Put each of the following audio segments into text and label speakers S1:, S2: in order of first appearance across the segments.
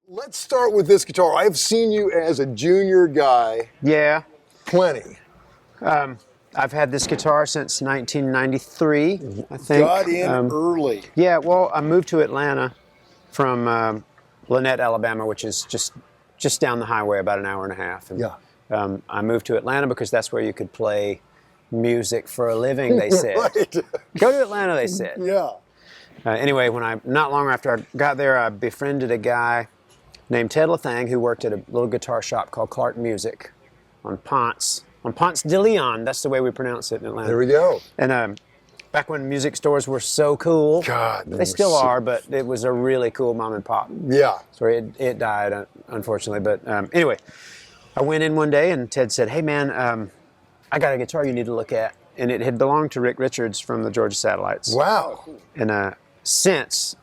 S1: Let's start with this guitar. I've seen you as a junior guy.
S2: Yeah.
S1: Plenty.
S2: I've had this guitar since 1993, I think.
S1: Got in early.
S2: Yeah, well, I moved to Atlanta from Lynette, Alabama, which is just down the highway, about an hour and a half. And,
S1: Yeah.
S2: I moved to Atlanta because that's where you could play music for a living, they said.
S1: Right.
S2: Go to Atlanta, they said.
S1: Yeah.
S2: Anyway, not long after I got there, I befriended a guy named Ted Lathang who worked at a little guitar shop called Clark Music on Ponce de Leon. That's the way we pronounce it in Atlanta.
S1: There we go.
S2: And back when music stores were so cool,
S1: God,
S2: they still are, but it was a really cool mom and pop.
S1: Yeah.
S2: Sorry, it died, unfortunately. But anyway, I went in one day and Ted said, "Hey man, I got a guitar you need to look at." And it had belonged to Rick Richards from the Georgia Satellites.
S1: Wow.
S2: And since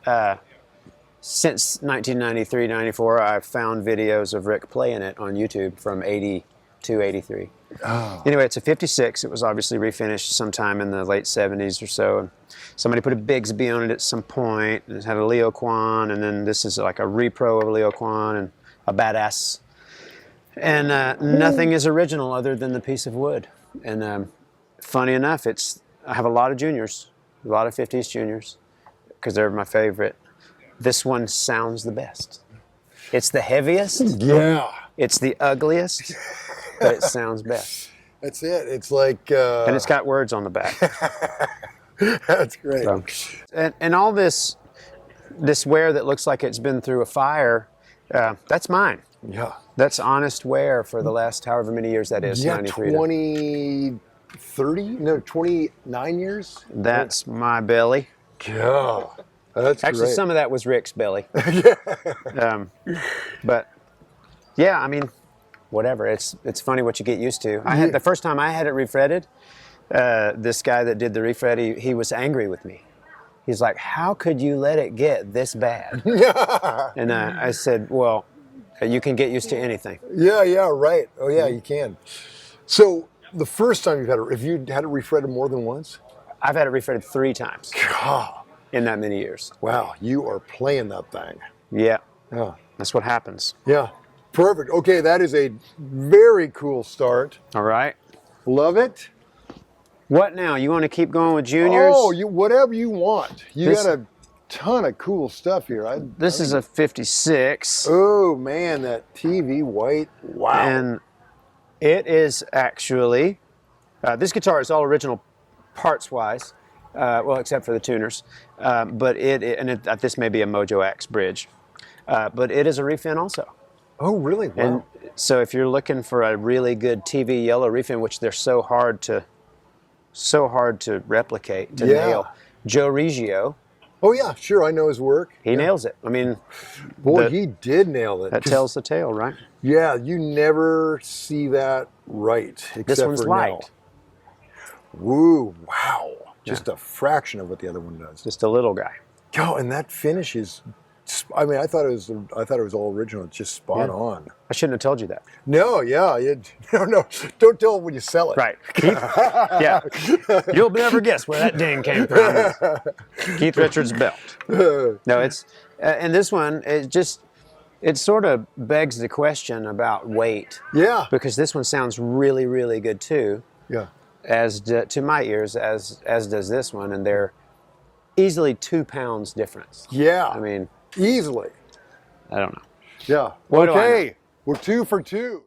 S2: 1993, 94, I've found videos of Rick playing it on YouTube from 82, 83.
S1: Oh.
S2: Anyway, it's a 56. It was obviously refinished sometime in the late 70s or so. And somebody put a Bigsby on it at some point. It had a Leo Kwan, and then this is like a repro of a Leo Kwan and a Badass. And nothing is original other than the piece of wood. And funny enough, I have a lot of juniors, a lot of 50s juniors, because they're my favorite. This one sounds the best. It's the heaviest.
S1: Yeah.
S2: It's the ugliest, but it sounds best.
S1: That's it. It's like...
S2: And it's got words on the back.
S1: That's great.
S2: So, and all this wear that looks like it's been through a fire, that's mine.
S1: Yeah.
S2: That's honest wear for the last however many years that is.
S1: Yeah,
S2: 93
S1: 29 years?
S2: That's my belly.
S1: Yeah. That's
S2: Actually,
S1: great.
S2: some of that was Rick's belly.
S1: Yeah.
S2: But yeah, I mean, whatever. It's funny what you get used to. The first time I had it refretted, this guy that did the refret, he was angry with me. He's like, "How could you let it get this bad?" And I said, "Well, you can get used to anything."
S1: Yeah, right. Oh yeah, you can. So the first time if you had it refretted more than once?
S2: I've had it refretted 3 times.
S1: God.
S2: In that many years.
S1: Wow, you are playing that thing.
S2: Yeah.
S1: Yeah.
S2: That's what happens.
S1: Yeah. Perfect. Okay, that is a very cool start.
S2: All right.
S1: Love it.
S2: What now? You want to keep going with juniors?
S1: Oh, whatever you want. You got a ton of cool stuff here.
S2: This is a 56.
S1: Oh man, that TV white. Wow.
S2: And it is actually, this guitar is all original parts-wise. Well, except for the tuners, but this may be a Mojo Axe bridge, but it is a refin also.
S1: Oh, really? Wow.
S2: And so if you're looking for a really good TV yellow refin, which they're so hard to replicate, to nail, Joe Reggio.
S1: Oh yeah, sure, I know his work.
S2: He nails it. I mean,
S1: boy, he did nail it.
S2: That tells the tale, right?
S1: Yeah, you never see that right. Except
S2: This one's
S1: for
S2: light.
S1: now. Woo! Wow. Just a fraction of what the other one does.
S2: Just a little guy.
S1: Oh, and that finish is, I mean, I thought it was all original. It's just spot on.
S2: I shouldn't have told you that.
S1: No, yeah, no, don't tell them when you sell it.
S2: Right, Keith. Yeah, you'll never guess where that ding came from. Keith Richards' belt. No, it's and this one it sort of begs the question about weight.
S1: Yeah.
S2: Because this one sounds really, really good too.
S1: Yeah.
S2: To my ears, as does this one, and they're easily 2 pounds difference.
S1: Yeah.
S2: I mean,
S1: easily.
S2: I don't know.
S1: Yeah.
S2: What do I know?
S1: Okay. We're 2 for 2.